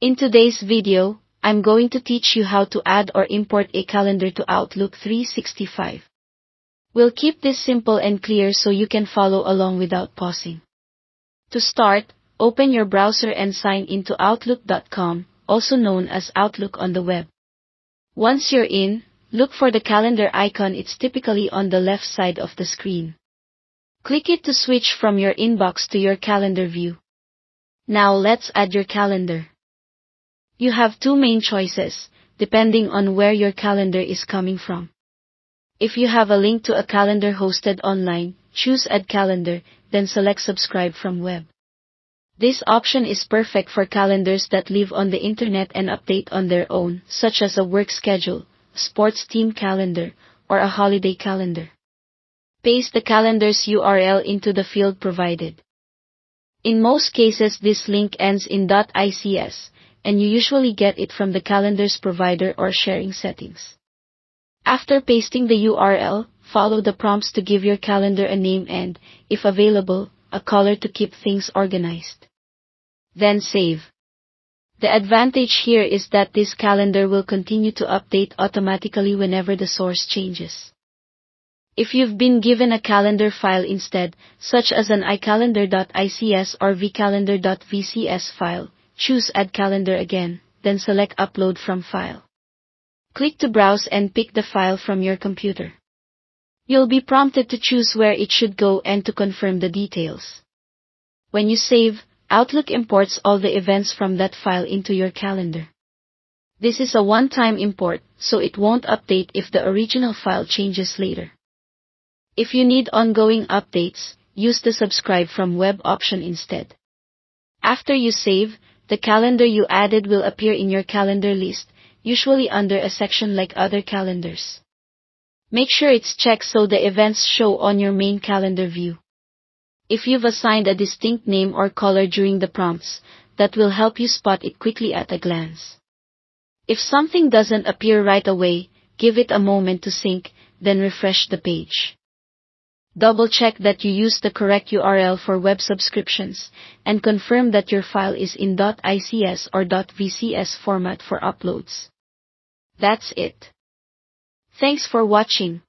In today's video, I'm going to teach you how to add or import a calendar to Outlook 365. We'll keep this simple and clear so you can follow along without pausing. To start, open your browser and sign into Outlook.com, also known as Outlook on the web. Once you're in, look for the calendar icon. It's typically on the left side of the screen. Click it to switch from your inbox to your calendar view. Now let's add your calendar. You have two main choices, depending on where your calendar is coming from. If you have a link to a calendar hosted online, choose Add Calendar, then select Subscribe from web. This option is perfect for calendars that live on the internet and update on their own, such as a work schedule, a sports team calendar, or a holiday calendar. Paste the calendar's URL into the field provided. In most cases, this link ends in .ics, and you usually get it from the calendar's provider or sharing settings. After pasting the URL, follow the prompts to give your calendar a name and, if available, a color to keep things organized. Then save. The advantage here is that this calendar will continue to update automatically whenever the source changes. If you've been given a calendar file instead, such as an iCalendar.ics or vcalendar.vcs file, choose Add Calendar again, then select Upload from File. Click to browse and pick the file from your computer. You'll be prompted to choose where it should go and to confirm the details. When you save, Outlook imports all the events from that file into your calendar. This is a one-time import, so it won't update if the original file changes later. If you need ongoing updates, use the Subscribe from web option instead. After you save, the calendar you added will appear in your calendar list, usually under a section like Other Calendars. Make sure it's checked so the events show on your main calendar view. If you've assigned a distinct name or color during the prompts, that will help you spot it quickly at a glance. If something doesn't appear right away, give it a moment to sync, then refresh the page. Double-check that you use the correct URL for web subscriptions, and confirm that your file is in .ics or .vcs format for uploads. That's it. Thanks for watching.